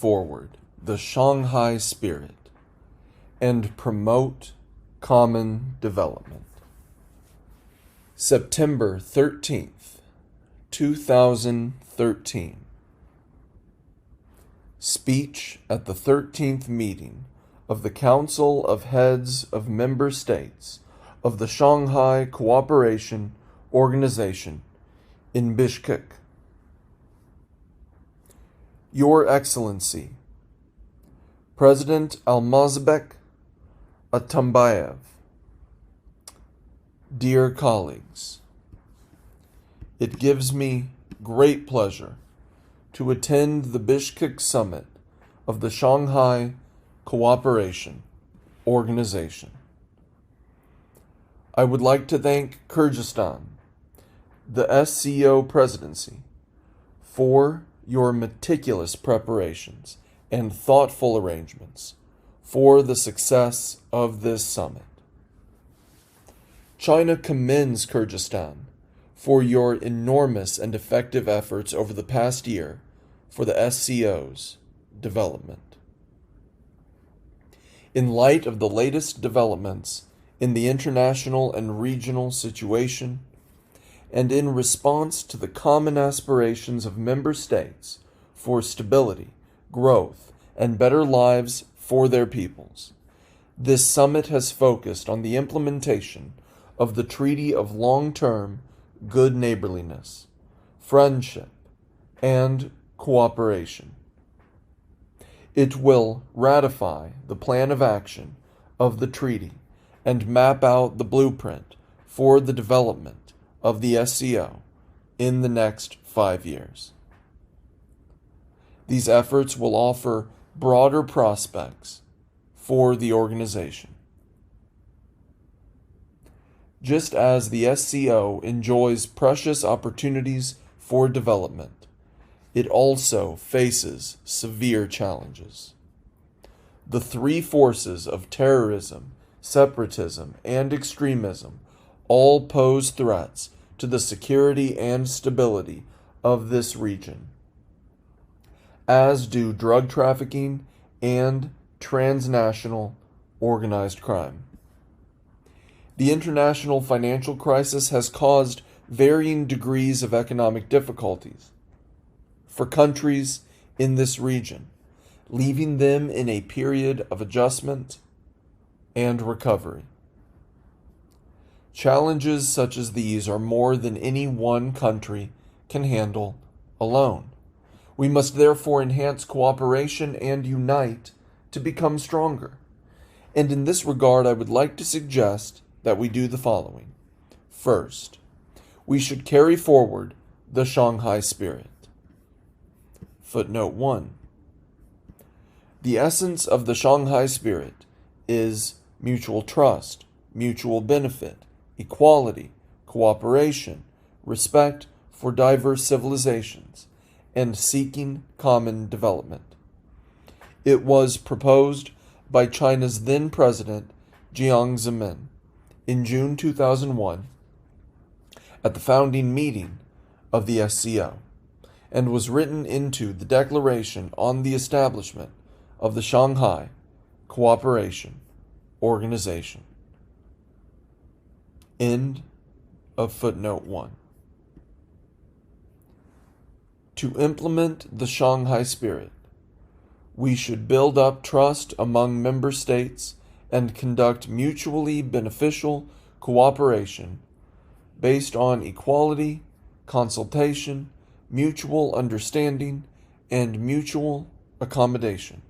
forward the Shanghai spirit and promote common development. September 13th, 2013. Speech at the 13th meeting of the Council of Heads of Member States of the Shanghai Cooperation Organization in Bishkek. Your Excellency, President Almazbek Atambayev, dear colleagues, it gives me great pleasure to attend the Bishkek Summit of the Shanghai Cooperation Organization. I would like to thank Kyrgyzstan, the SCO presidency, for your meticulous preparations and thoughtful arrangements for the success of this summit. China commends Kyrgyzstan for your enormous and effective efforts over the past year for the SCO's development. In light of the latest developments in the international and regional situation, and in response to the common aspirations of member states for stability, growth, and better lives for their peoples, this summit has focused on the implementation of the Treaty of Long-Term Good Neighborliness, Friendship, and Cooperation. It will ratify the plan of action of the treaty and map out the blueprint for the development of the SCO in the next 5 years. These efforts will offer broader prospects for the organization. Just as the SCO enjoys precious opportunities for development, it also faces severe challenges. The three forces of terrorism, separatism, and extremism all pose threats to the security and stability of this region, as do drug trafficking and transnational organized crime. The international financial crisis has caused varying degrees of economic difficulties for countries in this region, leaving them in a period of adjustment and recovery. Challenges such as these are more than any one country can handle alone. We must therefore enhance cooperation and unite to become stronger. And in this regard, I would like to suggest that we do the following. First, we should carry forward the Shanghai spirit. Footnote 1. The essence of the Shanghai spirit is mutual trust, mutual benefit, equality, cooperation, respect for diverse civilizations, and seeking common development. It was proposed by China's then President Jiang Zemin in June 2001 at the founding meeting of the SCO, and was written into the Declaration on the Establishment of the Shanghai Cooperation Organization. End of footnote 1. To implement the Shanghai spirit, we should build up trust among member states and conduct mutually beneficial cooperation based on equality, consultation, mutual understanding, and mutual accommodation.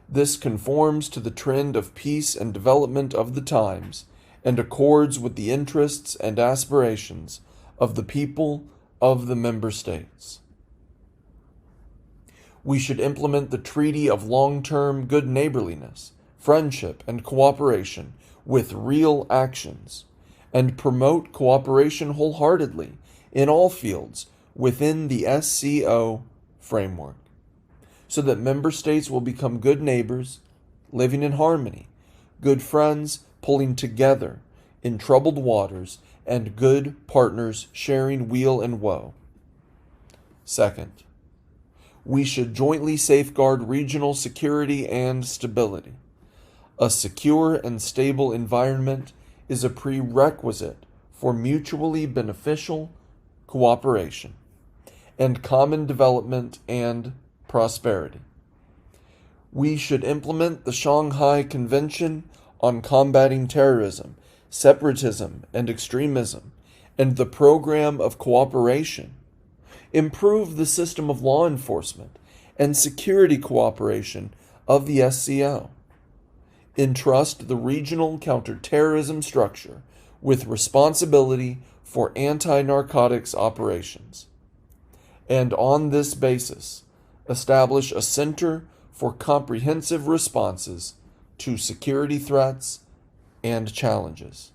This conforms to the trend of peace and development of the times and accords with the interests and aspirations of the people of the member states. We should implement the Treaty of Long-Term Good Neighborliness, Friendship, and Cooperation with real actions, and promote cooperation wholeheartedly in all fields within the SCO framework, so that member states will become good neighbors, living in harmony, good friends pulling together in troubled waters, and good partners sharing weal and woe. Second, We should jointly safeguard regional security and stability. A secure and stable environment is a prerequisite for mutually beneficial cooperation and common development and prosperity. We should implement the Shanghai Convention on Combating Terrorism, Separatism, and Extremism, and the Program of Cooperation, improve the system of law enforcement and security cooperation of the SCO, entrust the regional counterterrorism structure with responsibility for anti-narcotics operations, and on this basis, establish a center for comprehensive responses to security threats and challenges.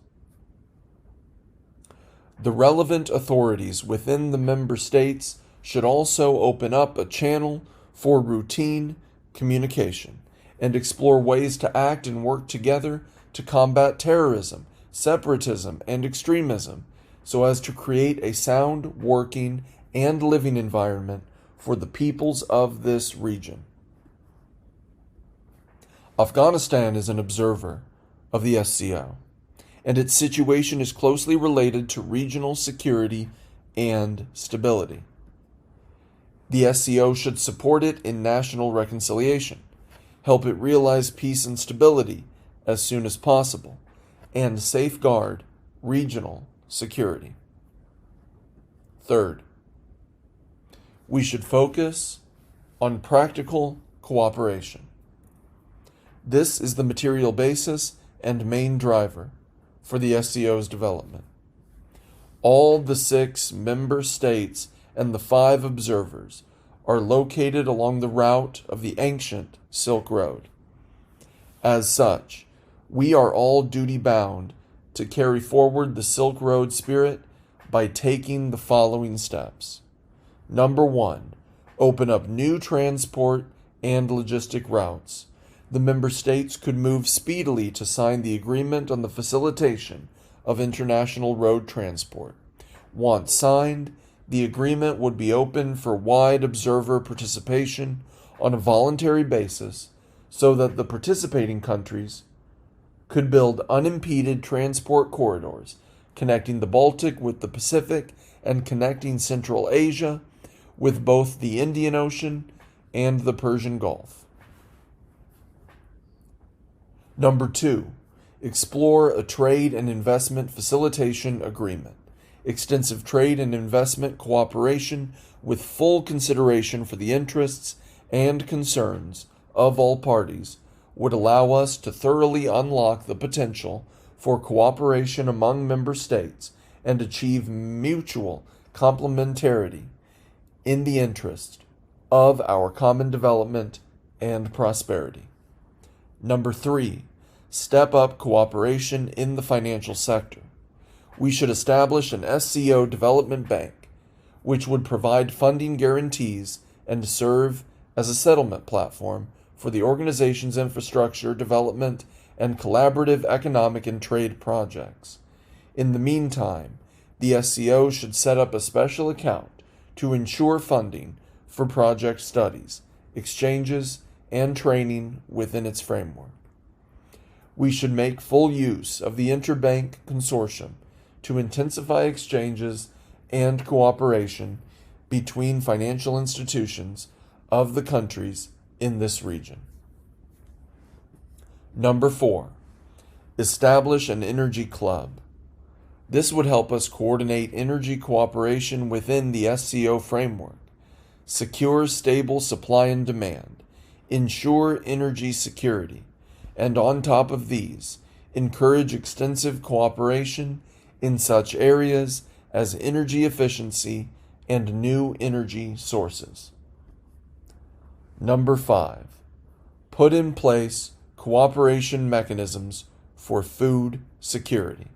The relevant authorities within the member states should also open up a channel for routine communication and explore ways to act and work together to combat terrorism, separatism, and extremism so as to create a sound, working, and living environment for the peoples of this region. Afghanistan is an observer of the SCO, and its situation is closely related to regional security and stability. The SCO should support it in national reconciliation, help it realize peace and stability as soon as possible, and safeguard regional security. Third, we should focus on practical cooperation. This is the material basis and main driver for the SCO's development. All the 6 member states and the 5 observers are located along the route of the ancient Silk Road. As such, we are all duty-bound to carry forward the Silk Road spirit by taking the following steps. Number 1, open up new transport and logistic routes. The member states could move speedily to sign the agreement on the facilitation of international road transport. Once signed, the agreement would be open for wide observer participation on a voluntary basis so that the participating countries could build unimpeded transport corridors connecting the Baltic with the Pacific and connecting Central Asia with both the Indian Ocean and the Persian Gulf. Number 2, explore a trade and investment facilitation agreement. Extensive trade and investment cooperation with full consideration for the interests and concerns of all parties would allow us to thoroughly unlock the potential for cooperation among member states and achieve mutual complementarity in the interest of our common development and prosperity. Number 3, step up cooperation in the financial sector. We should establish an SCO development bank, which would provide funding guarantees and serve as a settlement platform for the organization's infrastructure development and collaborative economic and trade projects. In the meantime, the SCO should set up a special account to ensure funding for project studies, exchanges, and training within its framework. We should make full use of the interbank consortium to intensify exchanges and cooperation between financial institutions of the countries in this region. Number 4, establish an energy club. This would help us coordinate energy cooperation within the SCO framework, secure stable supply and demand, ensure energy security, and on top of these, encourage extensive cooperation in such areas as energy efficiency and new energy sources. Number 5, put in place cooperation mechanisms for food security.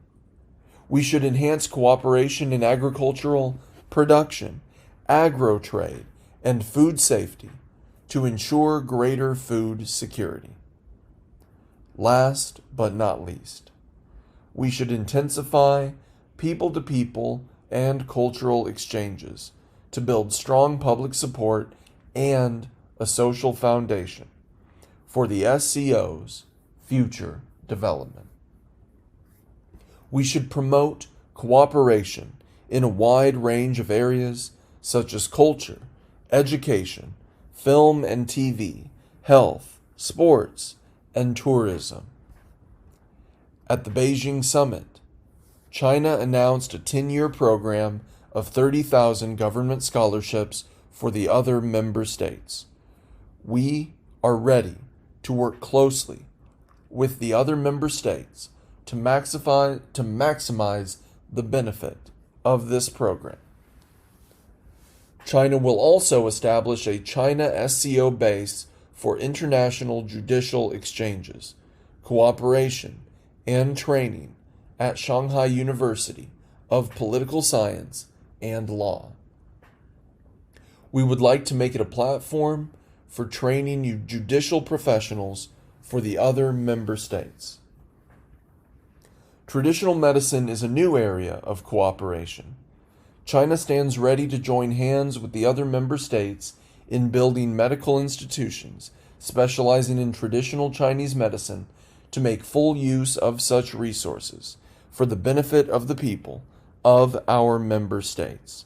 We should enhance cooperation in agricultural production, agro-trade, and food safety to ensure greater food security. Last but not least, we should intensify people-to-people and cultural exchanges to build strong public support and a social foundation for the SCO's future development. We should promote cooperation in a wide range of areas such as culture, education, film and TV, health, sports, and tourism. At the Beijing summit, China announced a 10-year program of 30,000 government scholarships for the other member states. We are ready to work closely with the other member states to maximize the benefit of this program. China will also establish a China SCO base for international judicial exchanges, cooperation, and training at Shanghai University of Political Science and Law. We would like to make it a platform for training judicial professionals for the other member states. Traditional medicine is a new area of cooperation. China stands ready to join hands with the other member states in building medical institutions specializing in traditional Chinese medicine to make full use of such resources for the benefit of the people of our member states.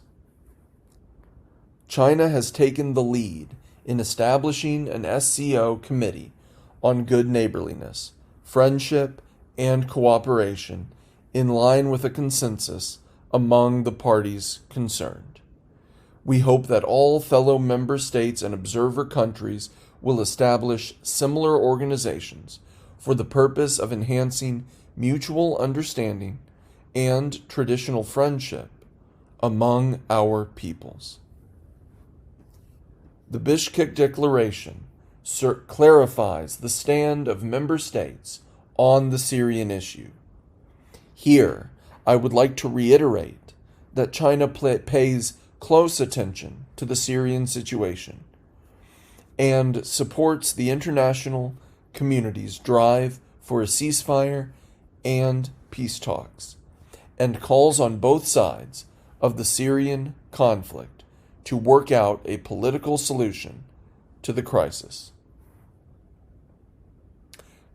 China has taken the lead in establishing an SCO committee on good neighborliness, friendship, and cooperation in line with a consensus among the parties concerned. We hope that all fellow member states and observer countries will establish similar organizations for the purpose of enhancing mutual understanding and traditional friendship among our peoples. The Bishkek Declaration clarifies the stand of member states on the Syrian issue. Here, I would like to reiterate that China pays close attention to the Syrian situation and supports the international community's drive for a ceasefire and peace talks, and calls on both sides of the Syrian conflict to work out a political solution to the crisis.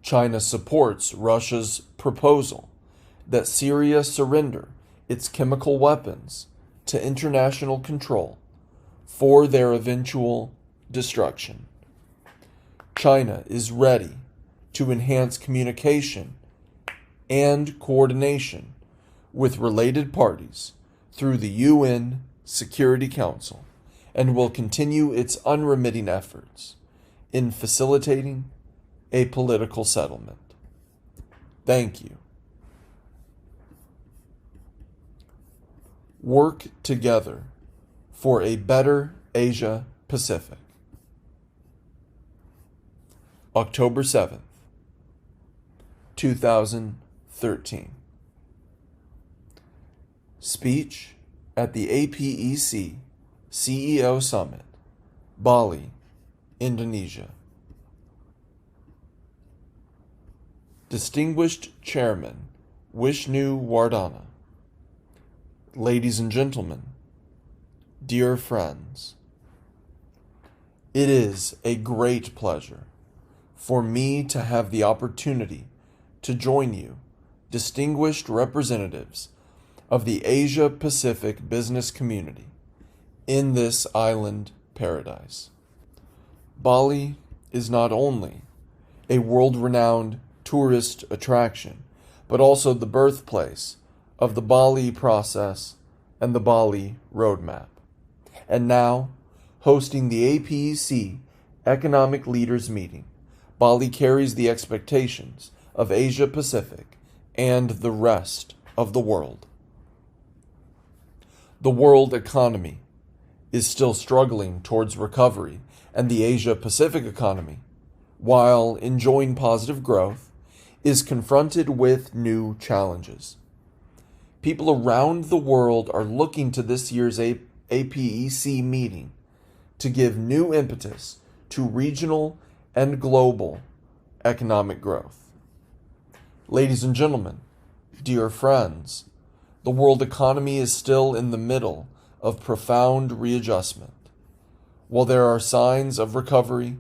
China supports Russia's proposal that Syria surrender its chemical weapons to international control for their eventual destruction. China is ready to enhance communication and coordination with related parties through the UN Security Council and will continue its unremitting efforts in facilitating a political settlement. Thank you. Work together for a better Asia Pacific. October 7th, 2013. Speech at the APEC CEO Summit, Bali, Indonesia. Distinguished Chairman Vishnu Wardana, ladies and gentlemen, dear friends, it is a great pleasure for me to have the opportunity to join you, distinguished representatives of the Asia Pacific business community, in this island paradise. Bali is not only a world-renowned tourist attraction, but also the birthplace of the Bali process and the Bali roadmap. And now, hosting the APEC Economic Leaders Meeting, Bali carries the expectations of Asia Pacific and the rest of the world. The world economy is still struggling towards recovery, and the Asia Pacific economy, while enjoying positive growth, is confronted with new challenges. People around the world are looking to this year's APEC meeting to give new impetus to regional and global economic growth. Ladies and gentlemen, dear friends, the world economy is still in the middle of profound readjustment. While there are signs of recovery,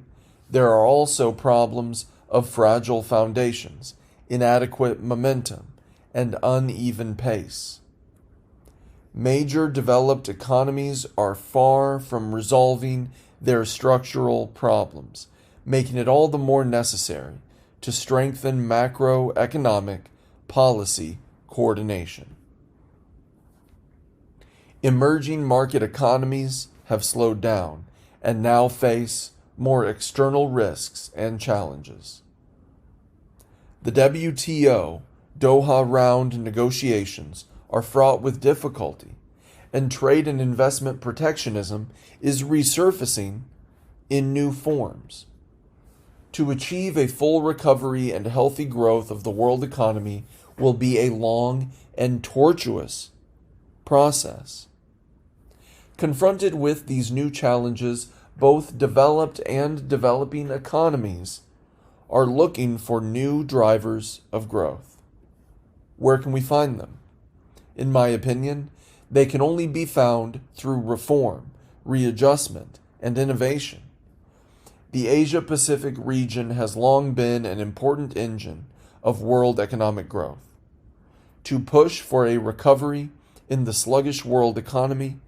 there are also problems of fragile foundations, inadequate momentum, and uneven pace. Major developed economies are far from resolving their structural problems, making it all the more necessary to strengthen macroeconomic policy coordination. Emerging market economies have slowed down and now face more external risks and challenges. The WTO Doha Round negotiations are fraught with difficulty, and trade and investment protectionism is resurfacing in new forms. To achieve a full recovery and healthy growth of the world economy will be a long and tortuous process. Confronted with these new challenges, both developed and developing economies are looking for new drivers of growth. Where can we find them? In my opinion, they can only be found through reform, readjustment, and innovation. The Asia-Pacific region has long been an important engine of world economic growth. To push for a recovery in the sluggish world economy,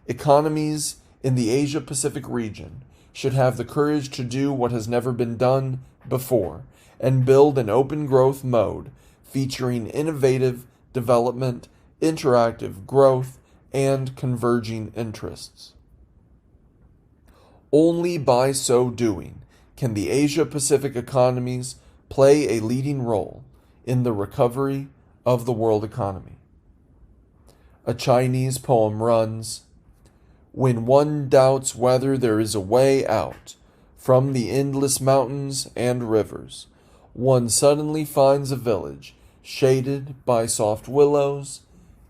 economies in the Asia-Pacific region should have the courage to do what has never been done before and build an open growth mode featuring innovative development, interactive growth, and converging interests. Only by so doing can the Asia-Pacific economies play a leading role in the recovery of the world economy. A Chinese poem runs, "When one doubts whether there is a way out from the endless mountains and rivers, one suddenly finds a village shaded by soft willows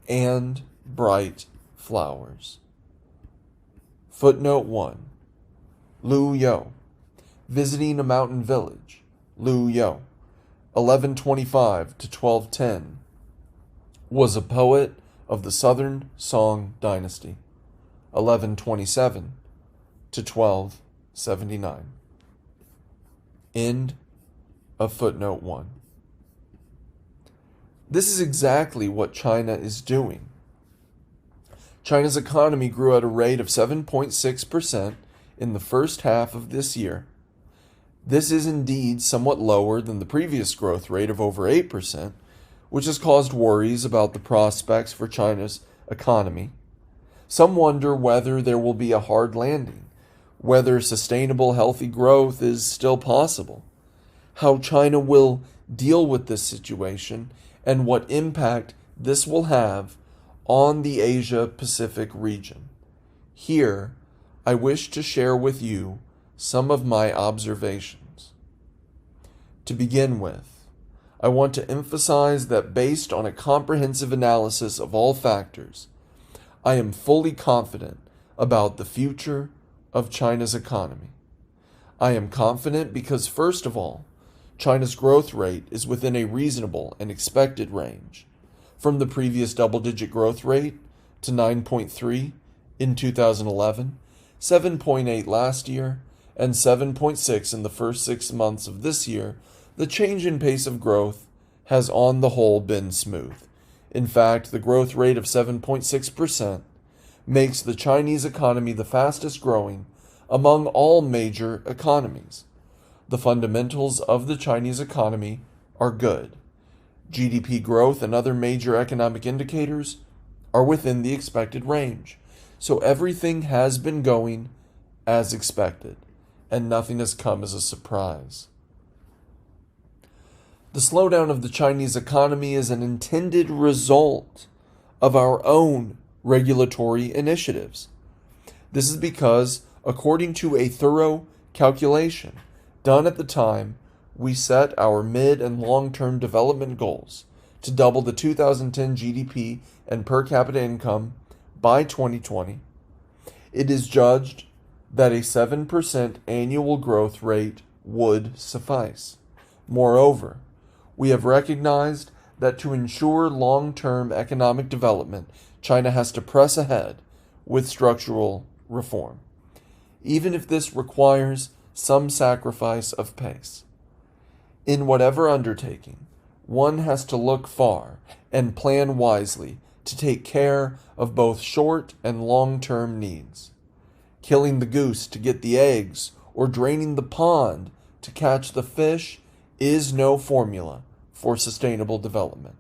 and bright flowers." Footnote 1. Liu Yo, Visiting a Mountain Village, Liu Yo, 1125 to 1210, was a poet of the Southern Song Dynasty, 1127 to 1279. End of footnote 1. This is exactly what China is doing. China's economy grew at a rate of 7.6% in the first half of this year. This is indeed somewhat lower than the previous growth rate of over 8%, which has caused worries about the prospects for China's economy. Some wonder whether there will be a hard landing, whether sustainable, healthy growth is still possible, how China will deal with this situation, and what impact this will have on the Asia-Pacific region. Here, I wish to share with you some of my observations. To begin with, I want to emphasize that based on a comprehensive analysis of all factors, I am fully confident about the future of China's economy. I am confident because, first of all, China's growth rate is within a reasonable and expected range, from the previous double-digit growth rate to 9.3 in 2011, 7.8 last year, and 7.6 in the first 6 months of this year. The change in pace of growth has on the whole been smooth. In fact, the growth rate of 7.6% makes the Chinese economy the fastest growing among all major economies. The fundamentals of the Chinese economy are good. GDP growth and other major economic indicators are within the expected range. So everything has been going as expected, and nothing has come as a surprise. The slowdown of the Chinese economy is an intended result of our own regulatory initiatives. This is because, according to a thorough calculation done at the time we set our mid- and long-term development goals to double the 2010 GDP and per capita income by 2020, it is judged that a 7% annual growth rate would suffice. Moreover, we have recognized that to ensure long-term economic development, China has to press ahead with structural reform. even if this requires some sacrifice of pace. In whatever undertaking, one has to look far and plan wisely to take care of both short and long-term needs. Killing the goose to get the eggs or draining the pond to catch the fish is no formula for sustainable development.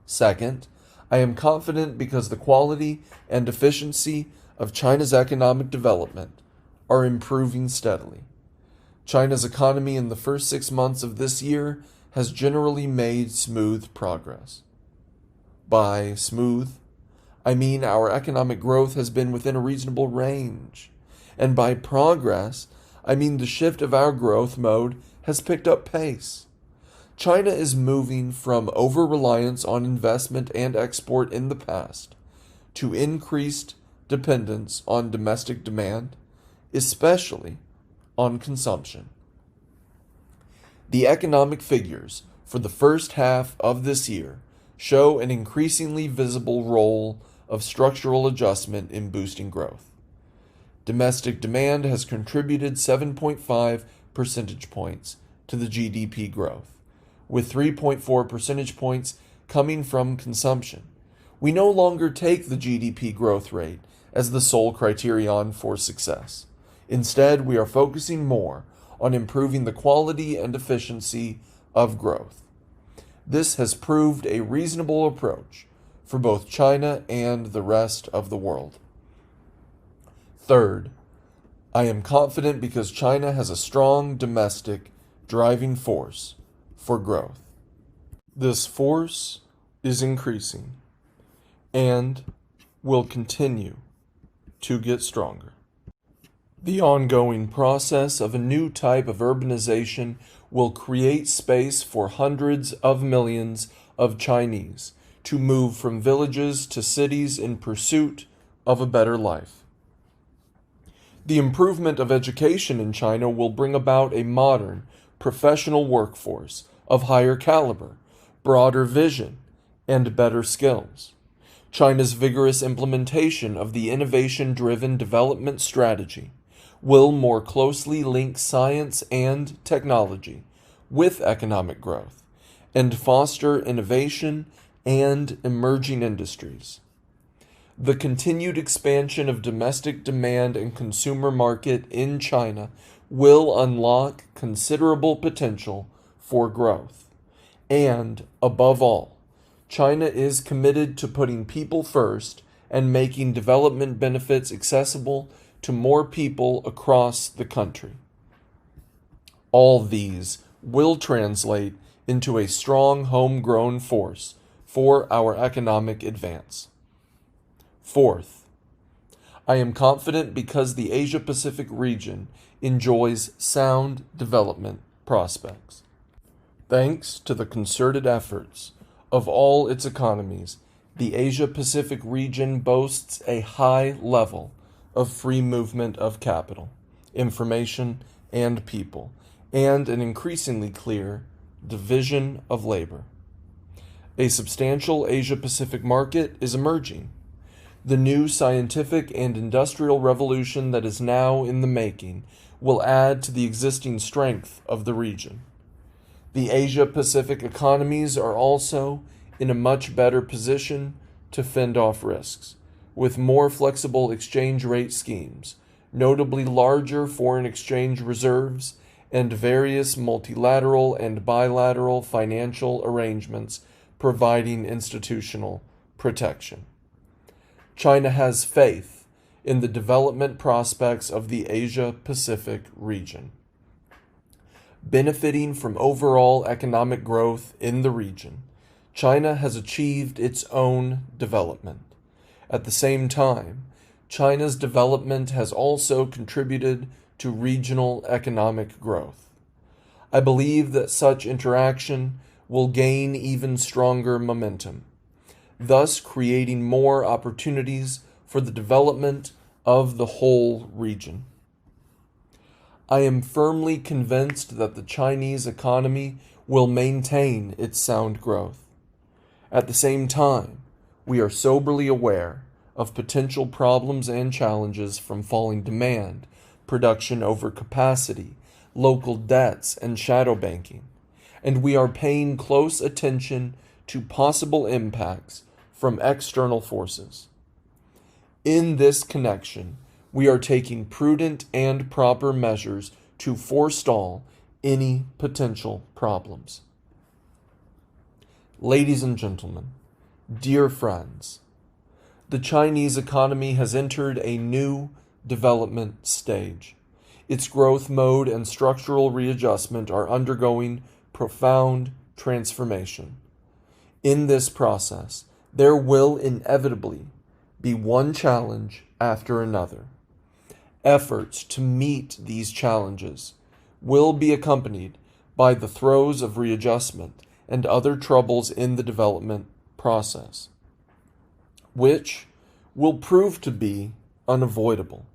Second, I am confident because the quality and efficiency of China's economic development are improving steadily. China's economy in the first 6 months of this year has generally made smooth progress. By smooth, I mean our economic growth has been within a reasonable range. And by progress, I mean the shift of our growth mode has picked up pace. China is moving from over-reliance on investment and export in the past to increased dependence on domestic demand, especially on consumption. The economic figures for the first half of this year show an increasingly visible role of structural adjustment in boosting growth. Domestic demand has contributed 7.5 percentage points to the GDP growth, with 3.4 percentage points coming from consumption. We no longer take the GDP growth rate as the sole criterion for success. Instead, we are focusing more on improving the quality and efficiency of growth. This has proved a reasonable approach for both China and the rest of the world. Third, I am confident because China has a strong domestic driving force for growth. This force is increasing and will continue to get stronger. The ongoing process of a new type of urbanization will create space for hundreds of millions of Chinese to move from villages to cities in pursuit of a better life. The improvement of education in China will bring about a modern, professional workforce of higher caliber, broader vision, and better skills. China's vigorous implementation of the innovation-driven development strategy will more closely link science and technology with economic growth and foster innovation and emerging industries. The continued expansion of domestic demand and consumer market in China will unlock considerable potential for growth. And, above all, China is committed to putting people first and making development benefits accessible to more people across the country. All these will translate into a strong homegrown force for our economic advance. Fourth, I am confident because the Asia-Pacific region enjoys sound development prospects. Thanks to the concerted efforts of all its economies, the Asia-Pacific region boasts a high level of free movement of capital, information, and people, and an increasingly clear division of labor. A substantial Asia-Pacific market is emerging. The new scientific and industrial revolution that is now in the making will add to the existing strength of the region. The Asia-Pacific economies are also in a much better position to fend off risks, with more flexible exchange rate schemes, notably larger foreign exchange reserves, and various multilateral and bilateral financial arrangements providing institutional protection. China has faith in the development prospects of the Asia-Pacific region. Benefiting from overall economic growth in the region, China has achieved its own development. At the same time, China's development has also contributed to regional economic growth. I believe that such interaction will gain even stronger momentum, thus creating more opportunities for the development of the whole region. I am firmly convinced that the Chinese economy will maintain its sound growth. At the same time, we are soberly aware of potential problems and challenges from falling demand, production over capacity, local debts, and shadow banking, and we are paying close attention to possible impacts from external forces. In this connection, we are taking prudent and proper measures to forestall any potential problems. Ladies and gentlemen, dear friends, the Chinese economy has entered a new development stage. Its growth mode and structural readjustment are undergoing profound transformation. In this process, there will inevitably be one challenge after another. Efforts to meet these challenges will be accompanied by the throes of readjustment and other troubles in the development process, which will prove to be unavoidable.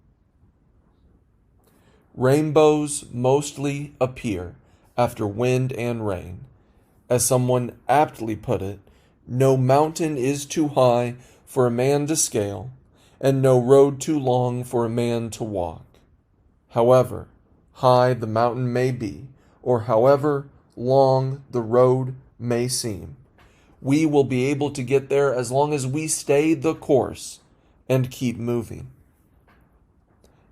Rainbows mostly appear after wind and rain. As someone aptly put it, no mountain is too high for a man to scale, and no road too long for a man to walk. However high the mountain may be, or however long the road may seem, we will be able to get there as long as we stay the course and keep moving.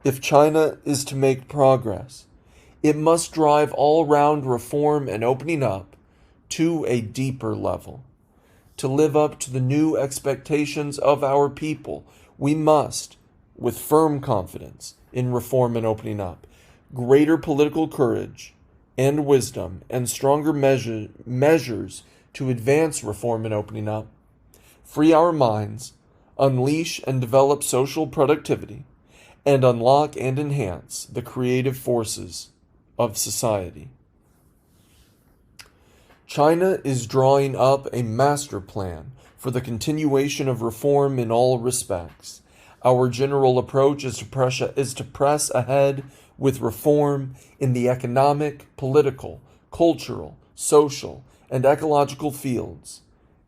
If China is to make progress, it must drive all-round reform and opening up to a deeper level. To live up to the new expectations of our people, we must, with firm confidence in reform and opening up, greater political courage and wisdom, and stronger measures to advance reform and opening up, free our minds, unleash and develop social productivity, and unlock and enhance the creative forces of society. China is drawing up a master plan for the continuation of reform in all respects. Our general approach is to press ahead with reform in the economic, political, cultural, social, and ecological fields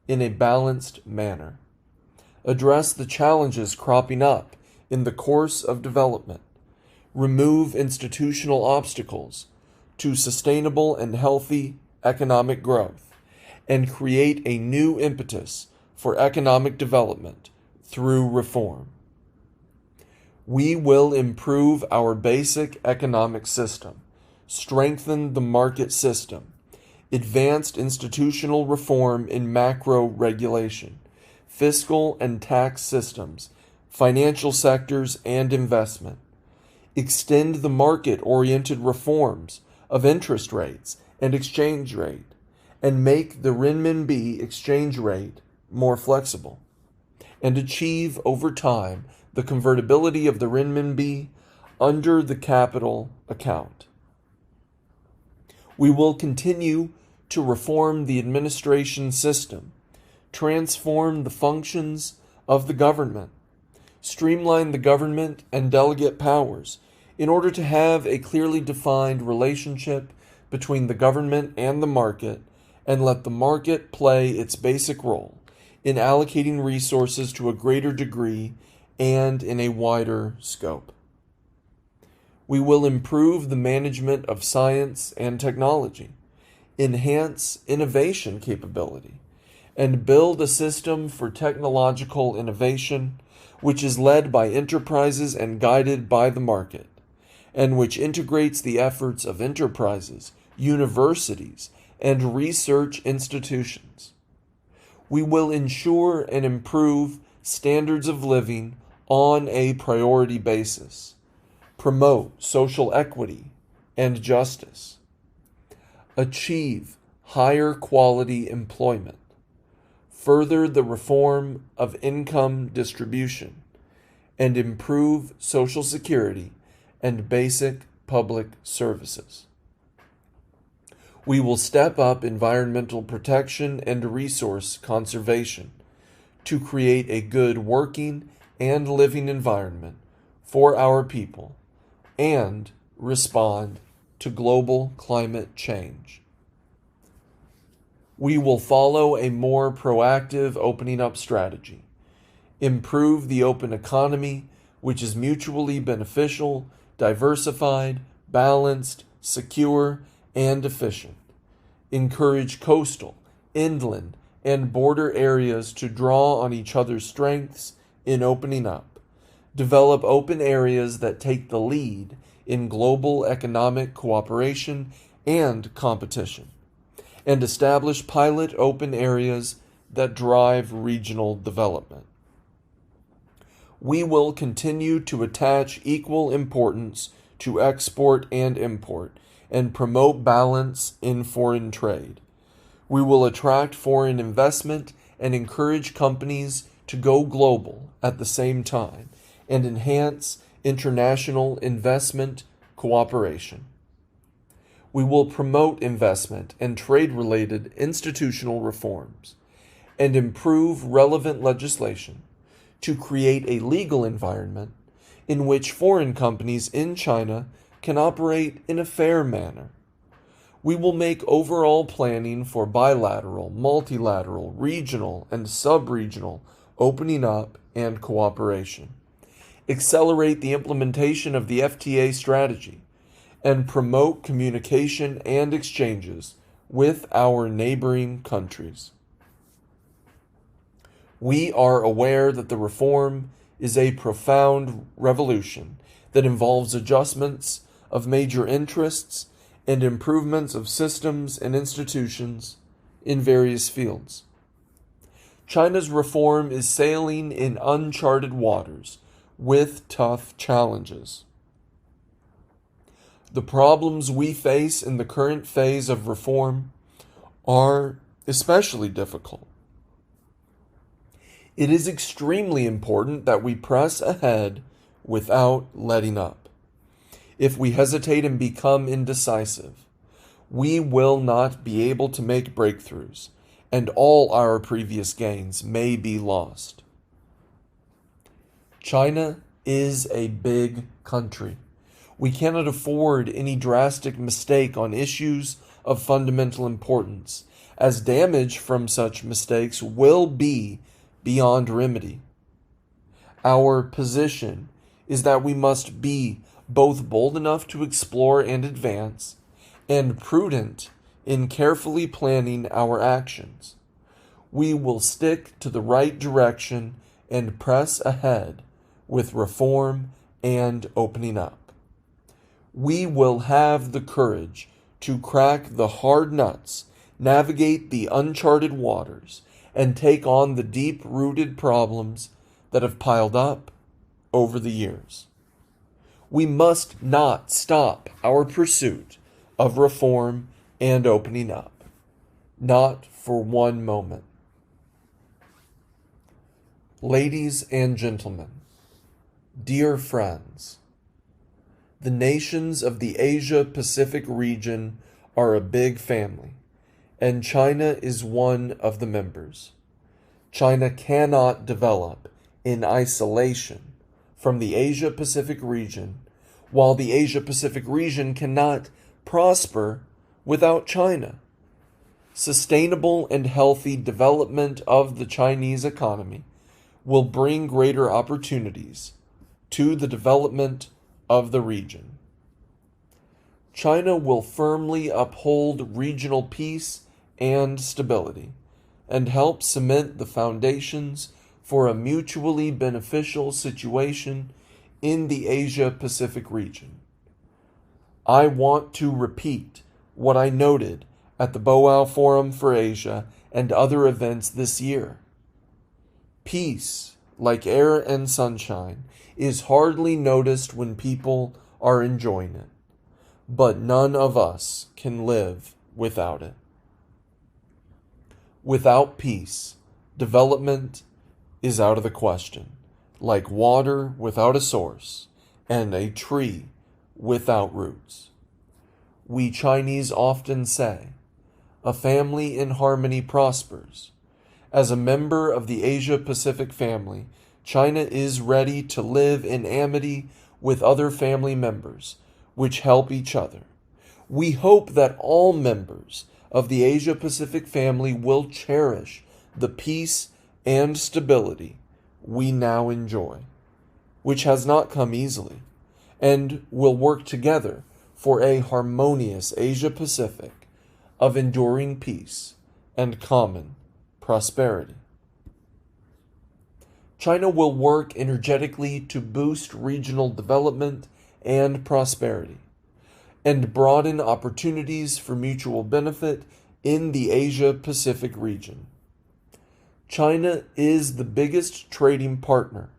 in a balanced manner. Address the challenges cropping up in the course of development. Remove institutional obstacles to sustainable and healthy economic growth, and create a new impetus for economic development through reform. We will improve our basic economic system, strengthen the market system, advanced institutional reform in macro regulation, fiscal and tax systems, financial sectors, and investment, extend the market-oriented reforms of interest rates and exchange rate, and make the renminbi exchange rate more flexible, and achieve over time the convertibility of the renminbi under the capital account. We will continue to reform the administration system, transform the functions of the government, streamline the government and delegate powers in order to have a clearly defined relationship between the government and the market, and let the market play its basic role in allocating resources to a greater degree and in a wider scope. We will improve the management of science and technology, enhance innovation capability, and build a system for technological innovation which is led by enterprises and guided by the market, and which integrates the efforts of enterprises, universities, and research institutions. We will ensure and improve standards of living on a priority basis, promote social equity and justice, achieve higher quality employment, further the reform of income distribution, and improve social security and basic public services. We will step up environmental protection and resource conservation to create a good working and living environment for our people and respond to global climate change. We will follow a more proactive opening up strategy, improve the open economy, which is mutually beneficial, diversified, balanced, secure, and efficient. Encourage coastal, inland, and border areas to draw on each other's strengths in opening up. Develop open areas that take the lead in global economic cooperation and competition. And establish pilot open areas that drive regional development. We will continue to attach equal importance to export and import and promote balance in foreign trade. We will attract foreign investment and encourage companies to go global at the same time and enhance international investment cooperation. We will promote investment and trade-related institutional reforms and improve relevant legislation to create a legal environment in which foreign companies in China can operate in a fair manner. We will make overall planning for bilateral, multilateral, regional, and sub-regional opening up and cooperation, accelerate the implementation of the FTA strategy, and promote communication and exchanges with our neighboring countries. We are aware that the reform is a profound revolution that involves adjustments of major interests and improvements of systems and institutions in various fields. China's reform is sailing in uncharted waters with tough challenges. The problems we face in the current phase of reform are especially difficult. It is extremely important that we press ahead without letting up. If we hesitate and become indecisive, we will not be able to make breakthroughs, and all our previous gains may be lost. China is a big country. We cannot afford any drastic mistake on issues of fundamental importance, as damage from such mistakes will be beyond remedy. Our position is that we must be both bold enough to explore and advance, and prudent in carefully planning our actions. We will stick to the right direction and press ahead with reform and opening up. We will have the courage to crack the hard nuts, navigate the uncharted waters, and take on the deep-rooted problems that have piled up over the years. We must not stop our pursuit of reform and opening up, not for one moment. Ladies and gentlemen, dear friends, the nations of the Asia-Pacific region are a big family, and China is one of the members. China cannot develop in isolation from the Asia-Pacific region, while the Asia-Pacific region cannot prosper without China. Sustainable and healthy development of the Chinese economy will bring greater opportunities to the development of the region. China will firmly uphold regional peace and stability, and help cement the foundations for a mutually beneficial situation in the Asia-Pacific region. I want to repeat what I noted at the Boao Forum for Asia and other events this year. Peace, like air and sunshine, is hardly noticed when people are enjoying it, but none of us can live without it. Without peace, development is out of the question, like water without a source and a tree without roots. We Chinese often say, "A family in harmony prospers." As a member of the Asia-Pacific family, China is ready to live in amity with other family members, which help each other. We hope that all members of the Asia-Pacific family will cherish the peace and stability we now enjoy, which has not come easily, and will work together for a harmonious Asia-Pacific of enduring peace and common prosperity. China will work energetically to boost regional development and prosperity, and broaden opportunities for mutual benefit in the Asia-Pacific region. China is the biggest trading partner,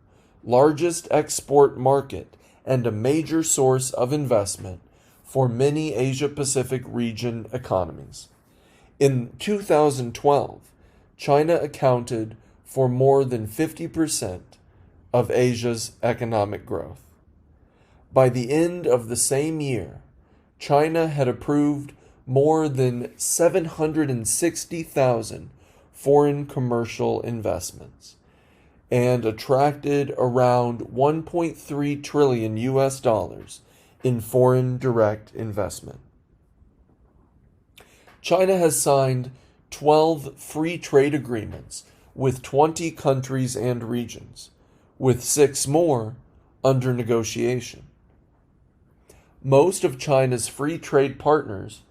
largest export market, and a major source of investment for many Asia-Pacific region economies. In 2012, China accounted for more than 50% of Asia's economic growth. By the end of the same year, China had approved more than 760,000 foreign commercial investments and attracted around 1.3 trillion US dollars in foreign direct investment. China has signed 12 free trade agreements with 20 countries and regions, with 6 more under negotiation. Most of China's free trade partners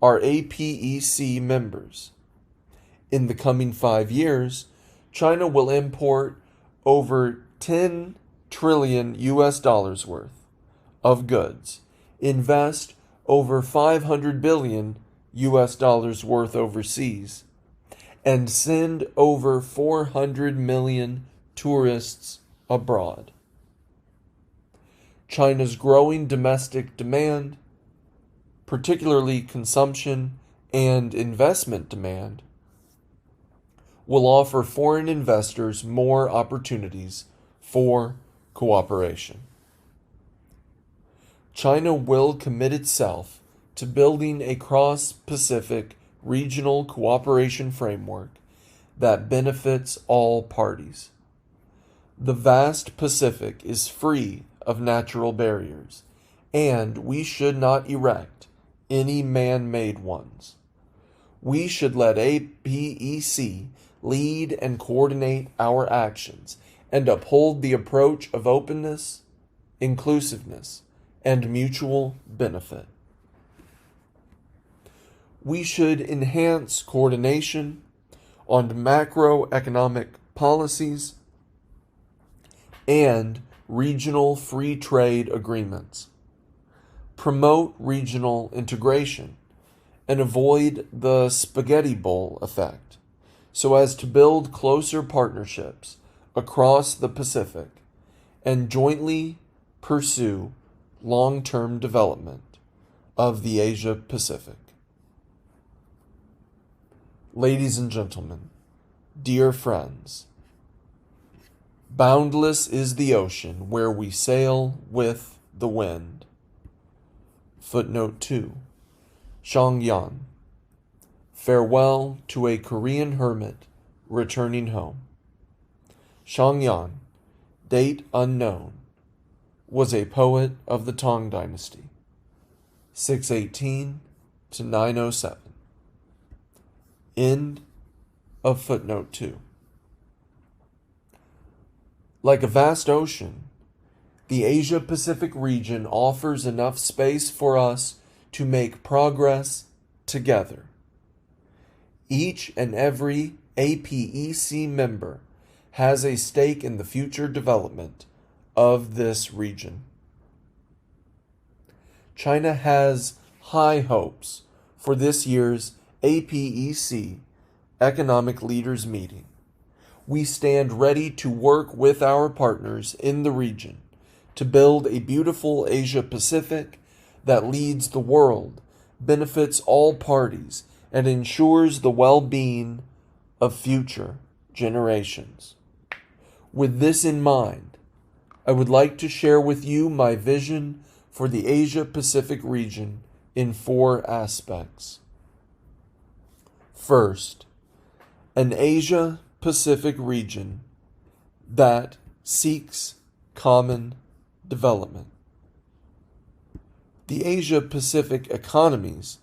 are APEC members. In the coming 5 years, China will import over 10 trillion US dollars worth of goods, invest over 500 billion US dollars worth overseas, and send over 400 million tourists abroad. China's growing domestic demand, particularly consumption and investment demand, will offer foreign investors more opportunities for cooperation. China will commit itself to building a cross-Pacific regional cooperation framework that benefits all parties. The vast Pacific is free of natural barriers, and we should not erect any man-made ones. We should let APEC lead and coordinate our actions and uphold the approach of openness, inclusiveness, and mutual benefit. We should enhance coordination on macroeconomic policies and regional free trade agreements, promote regional integration, and avoid the spaghetti bowl effect, so as to build closer partnerships across the Pacific and jointly pursue long-term development of the Asia-Pacific. Ladies and gentlemen, dear friends, boundless is the ocean where we sail with the wind. Footnote 2. Shangyan. Farewell to a Korean hermit returning home. Shangyan, date unknown, was a poet of the Tang Dynasty, 618 to 907. End of footnote 2. Like a vast ocean, the Asia-Pacific region offers enough space for us to make progress together. Each and every APEC member has a stake in the future development of this region. China has high hopes for this year's APEC Economic Leaders Meeting. We stand ready to work with our partners in the region to build a beautiful Asia-Pacific that leads the world, benefits all parties, and ensures the well-being of future generations. With this in mind, I would like to share with you my vision for the Asia-Pacific region in 4 aspects. First, an Asia-Pacific region that seeks common development. The Asia-Pacific economies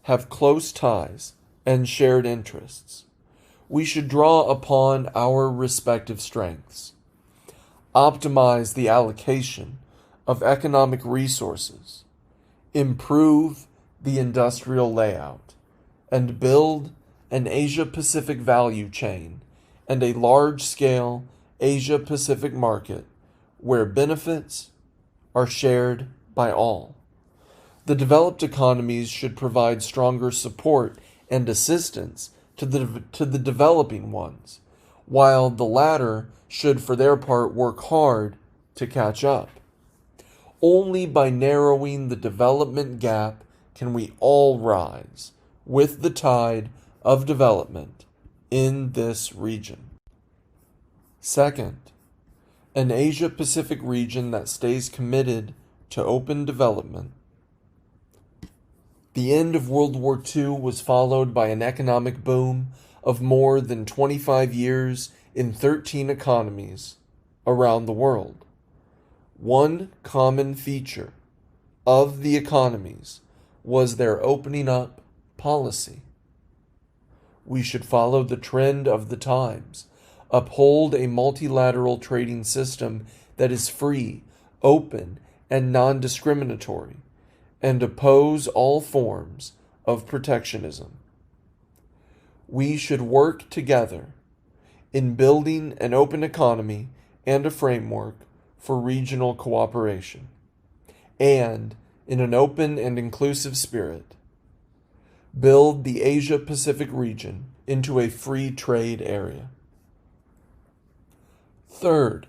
have close ties and shared interests. we should draw upon our respective strengths, optimize the allocation of economic resources, improve the industrial layout, and build an Asia-Pacific value chain and a large-scale Asia-Pacific market where benefits are shared by all. The developed economies should provide stronger support and assistance to the developing ones, while the latter should for their part work hard to catch up. Only by narrowing the development gap can we all rise with the tide of development in this region. Second, an Asia-Pacific region that stays committed to open development. The end of World War II was followed by an economic boom of more than 25 years in 13 economies around the world. One common feature of the economies was their opening up policy. We should follow the trend of the times, uphold a multilateral trading system that is free, open, and non-discriminatory, and oppose all forms of protectionism. We should work together in building an open economy and a framework for regional cooperation, and in an open and inclusive spirit, build the Asia-Pacific region into a free trade area. Third,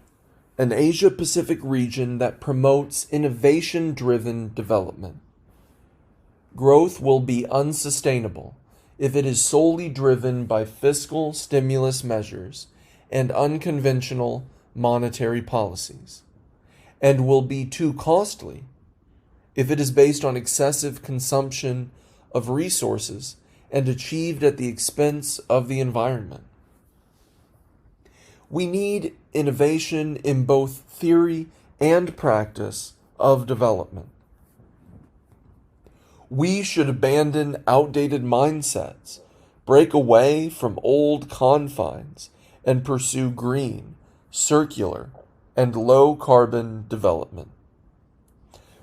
an Asia-Pacific region that promotes innovation-driven development. Growth will be unsustainable if it is solely driven by fiscal stimulus measures and unconventional monetary policies, and will be too costly if it is based on excessive consumption of resources and achieved at the expense of the environment. We need innovation in both theory and practice of development. We should abandon outdated mindsets, break away from old confines, and pursue green, circular, and low-carbon development.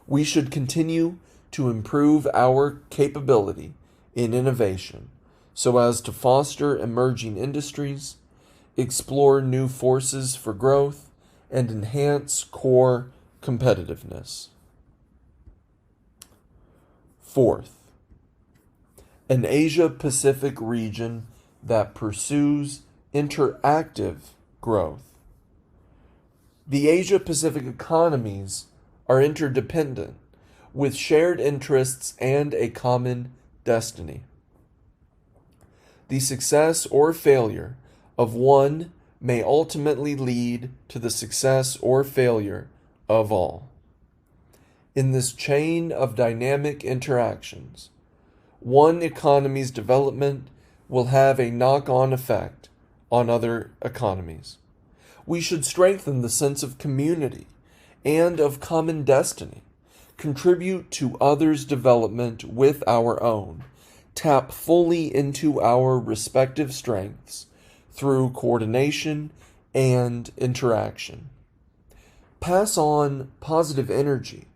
We should continue to improve our capability in innovation so as to foster emerging industries, explore new forces for growth, and enhance core competitiveness. Fourth, an Asia-Pacific region that pursues interactive growth. The Asia-Pacific economies are interdependent, with shared interests and a common destiny. The success or failure of one may ultimately lead to the success or failure of all. In this chain of dynamic interactions, one economy's development will have a knock-on effect on other economies. We should strengthen the sense of community and of common destiny, contribute to others' development with our own, tap fully into our respective strengths through coordination and interaction. Pass on positive energy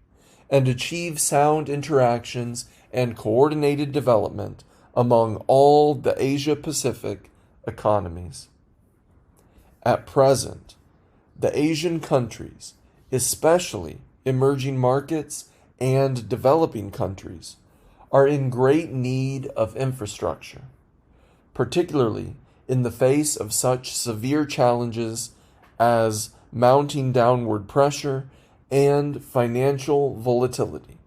and achieve sound interactions and coordinated development among all the Asia-Pacific economies. At present, the Asian countries, especially emerging markets and developing countries, are in great need of infrastructure, particularly in the face of such severe challenges as mounting downward pressure and financial volatility.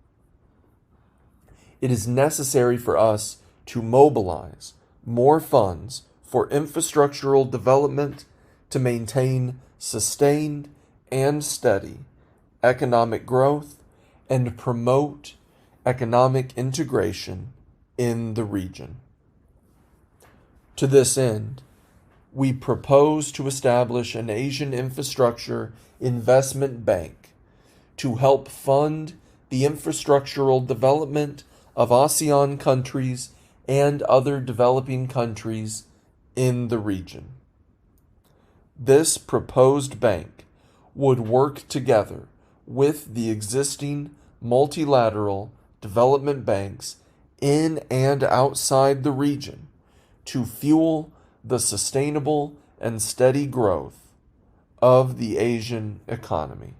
It is necessary for us to mobilize more funds for infrastructural development to maintain sustained and steady economic growth and promote economic integration in the region. To this end, we propose to establish an Asian Infrastructure Investment Bank to help fund the infrastructural development of ASEAN countries and other developing countries in the region. This proposed bank would work together with the existing multilateral development banks in and outside the region to fuel the sustainable and steady growth of the Asian economy.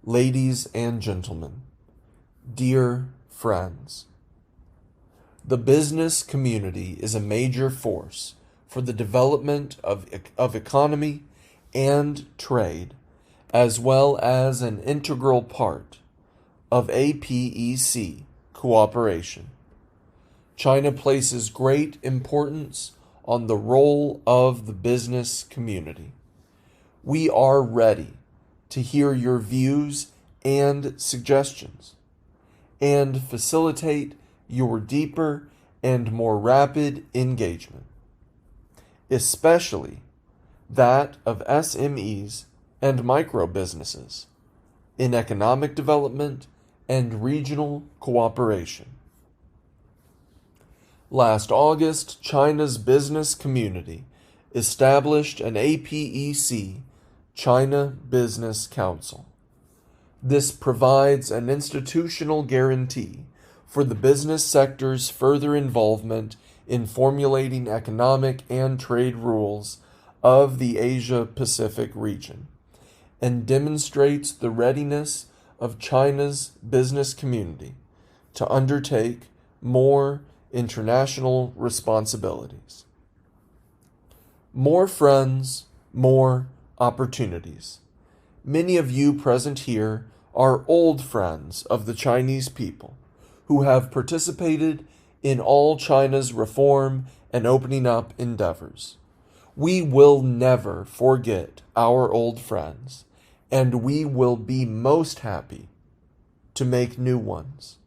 Ladies and gentlemen, dear friends, the business community is a major force for the development of economy and trade, as well as an integral part of APEC cooperation. China places great importance on the role of the business community. We are ready to hear your views and suggestions and facilitate your deeper and more rapid engagement, especially that of SMEs and micro businesses in economic development and regional cooperation. Last August, China's business community established an APEC China Business Council. This provides an institutional guarantee for the business sector's further involvement in formulating economic and trade rules of the Asia-Pacific region, and demonstrates the readiness of China's business community to undertake more international responsibilities. More friends, more opportunities. Many of you present here are old friends of the Chinese people who have participated in all China's reform and opening up endeavors. We will never forget our old friends, and we will be most happy to make new ones.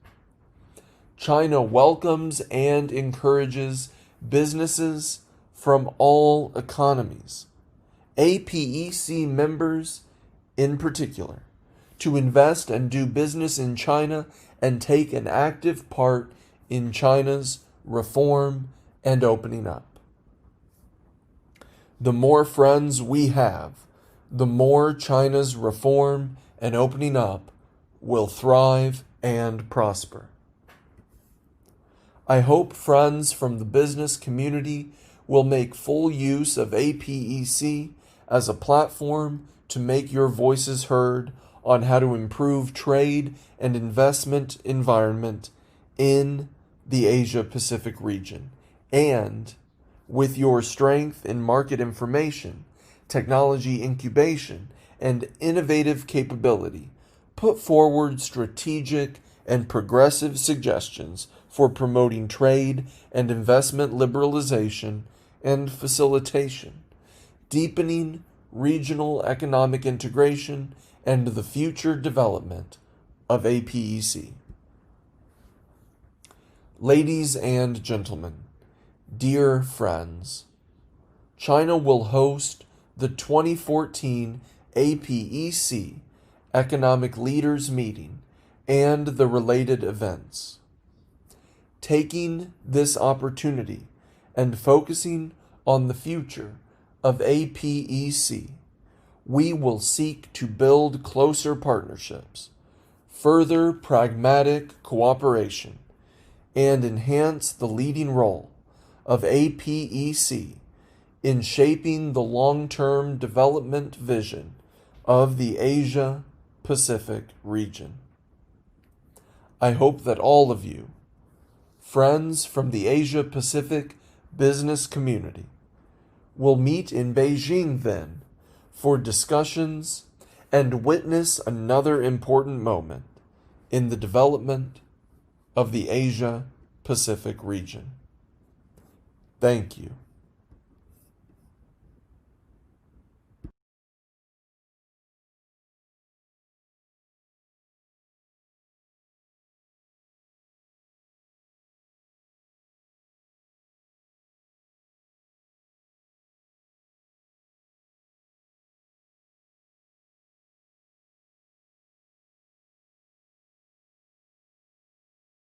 China welcomes and encourages businesses from all economies, APEC members in particular, to invest and do business in China and take an active part in China's reform and opening up. The more friends we have, the more China's reform and opening up will thrive and prosper. I hope friends from the business community will make full use of APEC as a platform to make your voices heard on how to improve trade and investment environment in the Asia-Pacific region, and with your strength in market information, technology incubation, and innovative capability, put forward strategic and progressive suggestions for promoting trade and investment liberalization and facilitation, deepening regional economic integration, and the future development of APEC. Ladies and gentlemen, dear friends, China will host the 2014 APEC Economic Leaders Meeting and the related events. Taking this opportunity and focusing on the future of APEC, we will seek to build closer partnerships, further pragmatic cooperation, and enhance the leading role of APEC in shaping the long-term development vision of the Asia-Pacific region. I hope that all of you, friends from the Asia-Pacific business community, will meet in Beijing then for discussions and witness another important moment in the development of the Asia-Pacific region. Thank you.